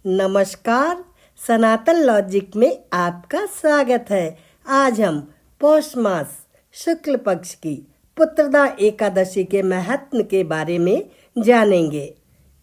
नमस्कार। सनातन लॉजिक में आपका स्वागत है। आज हम पौष मास शुक्ल पक्ष की पुत्रदा एकादशी के महत्व के बारे में जानेंगे।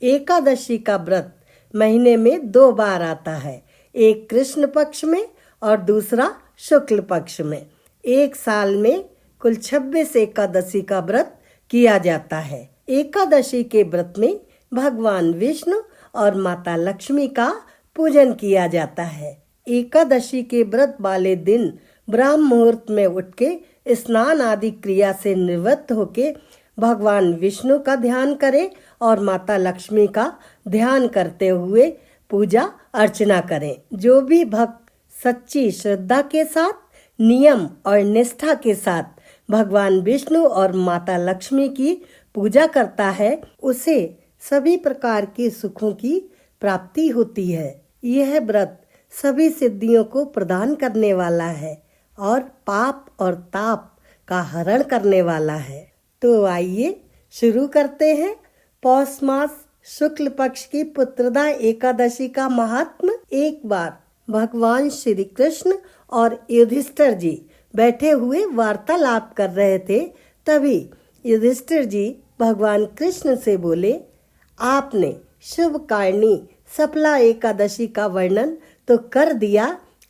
एकादशी का व्रत महीने में 2 बार आता है, एक कृष्ण पक्ष में और दूसरा शुक्ल पक्ष में। एक साल में कुल 26 एकादशी का व्रत किया जाता है। एकादशी के व्रत में भगवान विष्णु और माता लक्ष्मी का पूजन किया जाता है। एकादशी के व्रत वाले दिन ब्रह्म मुहूर्त में उठ के स्नान आदि क्रिया से निवृत्त होके भगवान विष्णु का ध्यान करें और माता लक्ष्मी का ध्यान करते हुए पूजा अर्चना करें। जो भी भक्त सच्ची श्रद्धा के साथ, नियम और निष्ठा के साथ भगवान विष्णु और माता लक्ष्मी की पूजा करता है, उसे सभी प्रकार के सुखों की प्राप्ति होती है। यह व्रत सभी सिद्धियों को प्रदान करने वाला है और पाप और ताप का हरण करने वाला है। तो आइए शुरू करते हैं। पौष मास शुक्ल पक्ष की पुत्रदा एकादशी का महात्म। एक बार भगवान श्री कृष्ण और युधिष्ठिर जी बैठे हुए वार्तालाप कर रहे थे। तभी युधिष्ठिर जी भगवान कृष्ण से बोले, आपने शुभ कारणी सफला एकादशी का वर्णन तो कर दिया,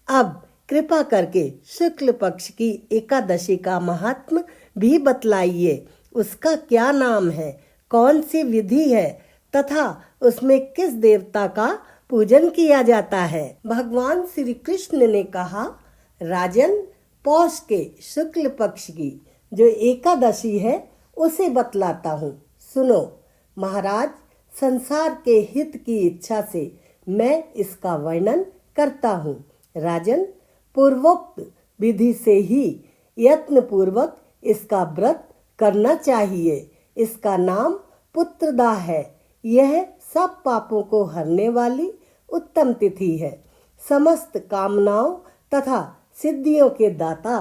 अब कृपा करके शुक्ल पक्ष की एकादशी का महात्म भी बतलाइए। उसका क्या नाम है, कौन सी विधि है तथा उसमें किस देवता का पूजन किया जाता है। भगवान श्री कृष्ण ने कहा, राजन, पौष के शुक्ल पक्ष की जो एकादशी है उसे बतलाता हूँ, सुनो। महाराज, संसार के हित की इच्छा से मैं इसका वर्णन करता हूँ। राजन, पूर्वोक्त विधि से ही यत्न पूर्वक इसका व्रत करना चाहिए। इसका नाम पुत्रदा है। यह सब पापों को हरने वाली उत्तम तिथि है। समस्त कामनाओं तथा सिद्धियों के दाता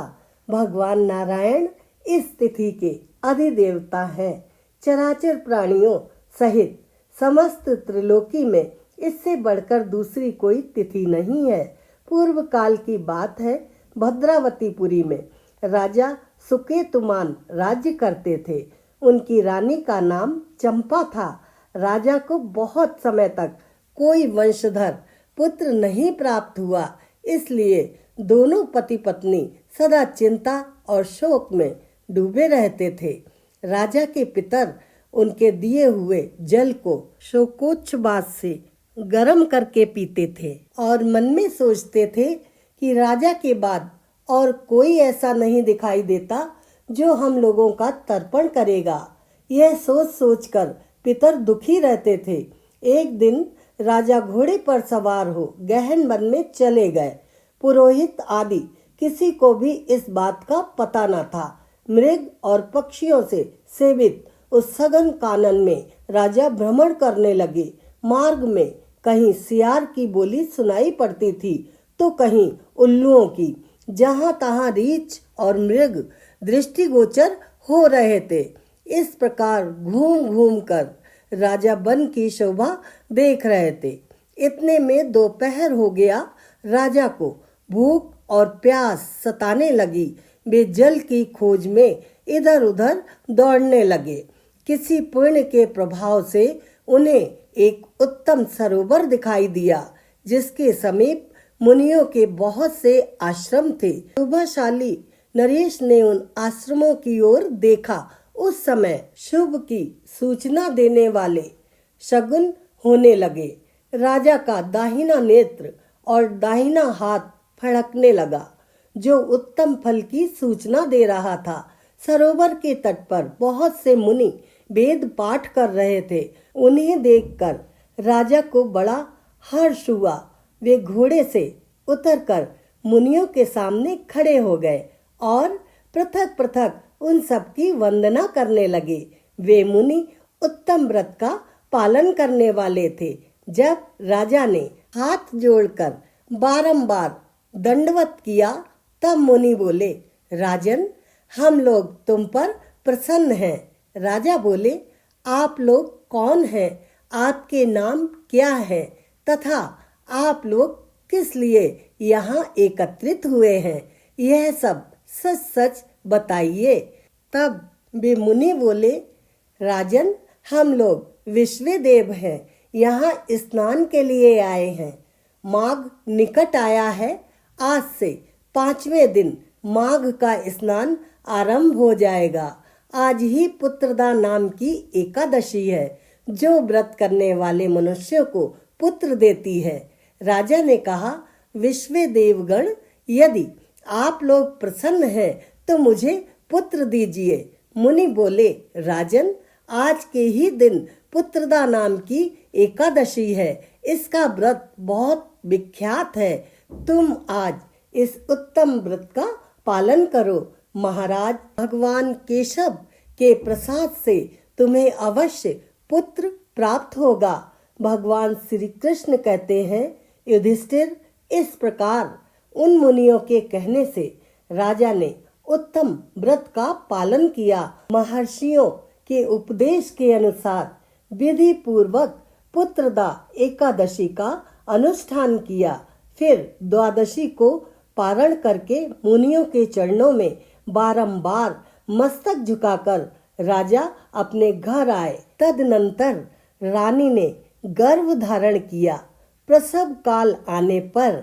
भगवान नारायण इस तिथि के अधिदेवता हैं। चराचर प्राणियों सहित समस्त त्रिलोकी में इससे बढ़कर दूसरी कोई तिथि नहीं है। पूर्व काल की बात है, भद्रावतीपुरी में राजा सुकेतुमान राज्य करते थे। उनकी रानी का नाम चंपा था। राजा को बहुत समय तक कोई वंशधर पुत्र नहीं प्राप्त हुआ, इसलिए दोनों पति पत्नी सदा चिंता और शोक में डूबे रहते थे। राजा के पितर उनके दिए हुए जल को शोकोच्छ्वास से गर्म करके पीते थे और मन में सोचते थे कि राजा के बाद और कोई ऐसा नहीं दिखाई देता जो हम लोगों का तर्पण करेगा। यह सोच सोचकर पितर दुखी रहते थे। एक दिन राजा घोड़े पर सवार हो गहन वन में चले गए। पुरोहित आदि किसी को भी इस बात का पता न था। मृग और पक्षियों से सेवित उस सघन कानन में राजा भ्रमण करने लगे। मार्ग में कहीं सियार की बोली सुनाई पड़ती थी तो कहीं उल्लुओं की। जहां तहां रीछ और मृग दृष्टिगोचर हो रहे थे। इस प्रकार घूम घूम कर राजा वन की शोभा देख रहे थे। इतने में दोपहर हो गया। राजा को भूख और प्यास सताने लगी। वे जल की खोज में इधर उधर दौड़ने लगे। किसी पुण्य के प्रभाव से उन्हें एक उत्तम सरोवर दिखाई दिया, जिसके समीप मुनियों के बहुत से आश्रम थे। शुभशाली नरेश ने उन आश्रमों की ओर देखा। उस समय शुभ की सूचना देने वाले शगुन होने लगे। राजा का दाहिना नेत्र और दाहिना हाथ फड़कने लगा, जो उत्तम फल की सूचना दे रहा था। सरोवर के तट पर बहुत से मुनि वेद पाठ कर रहे थे। उन्हें देखकर राजा को बड़ा हर्ष हुआ। वे घोड़े से उतरकर मुनियों के सामने खड़े हो गए और पृथक पृथक उन सब की वंदना करने लगे। वे मुनि उत्तम व्रत का पालन करने वाले थे। जब राजा ने हाथ जोड़कर बारंबार दंडवत किया, तब मुनि बोले, राजन, हम लोग तुम पर प्रसन्न हैं। राजा बोले, आप लोग कौन हैं? आपके नाम क्या है? तथा आप लोग किस लिए यहाँ एकत्रित हुए हैं, यह सब सच सच बताइए। तब वे मुनि बोले, राजन, हम लोग विश्वदेव हैं, यहाँ स्नान के लिए आए हैं। माघ निकट आया है। आज से 5वें दिन माघ का स्नान आरंभ हो जाएगा। आज ही पुत्रदा नाम की एकादशी है, जो व्रत करने वाले मनुष्यों को पुत्र देती है। राजा ने कहा, विश्वदेवगण, यदि आप लोग प्रसन्न हैं तो मुझे पुत्र दीजिए। मुनि बोले, राजन, आज के ही दिन पुत्रदा नाम की एकादशी है। इसका व्रत बहुत विख्यात है। तुम आज इस उत्तम व्रत का पालन करो। महाराज, भगवान केशव के प्रसाद से तुम्हें अवश्य पुत्र प्राप्त होगा। भगवान श्री कृष्ण कहते हैं, युधिष्ठिर, इस प्रकार उन मुनियों के कहने से राजा ने उत्तम व्रत का पालन किया। महर्षियों के उपदेश के अनुसार विधि पूर्वक पुत्रदा एकादशी का अनुष्ठान किया। फिर द्वादशी को पारण करके मुनियों के चरणों में बारंबार मस्तक झुकाकर राजा अपने घर आए। तदनंतर रानी ने गर्भ धारण किया। प्रसव काल आने पर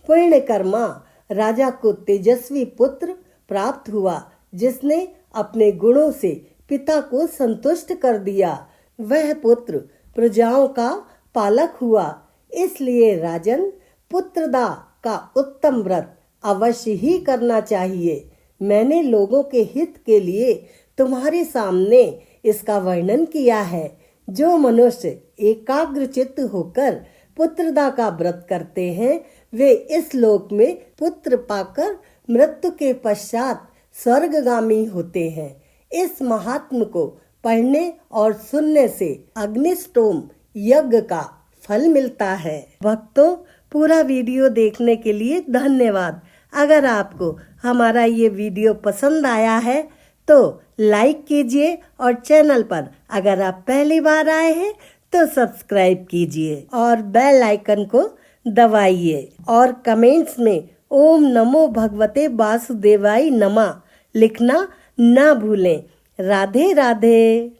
पुण्यकर्मा राजा को तेजस्वी पुत्र प्राप्त हुआ, जिसने अपने गुणों से पिता को संतुष्ट कर दिया। वह पुत्र प्रजाओं का पालक हुआ। इसलिए राजन, पुत्रदा का उत्तम व्रत अवश्य ही करना चाहिए। मैंने लोगों के हित के लिए तुम्हारे सामने इसका वर्णन किया है। जो मनुष्य एकाग्रचित्त होकर पुत्रदा का व्रत करते हैं, वे इस लोक में पुत्र पाकर मृत्यु के पश्चात स्वर्गगामी होते हैं। इस महात्म को पढ़ने और सुनने से अग्निष्टोम यज्ञ का फल मिलता है। भक्तों, पूरा वीडियो देखने के लिए धन्यवाद। अगर आपको हमारा ये वीडियो पसंद आया है तो लाइक कीजिए और चैनल पर अगर आप पहली बार आए हैं तो सब्सक्राइब कीजिए और बेल आइकन को दबाइए और कमेंट्स में ओम नमो भगवते वासुदेवाय नमः लिखना ना भूलें। राधे राधे।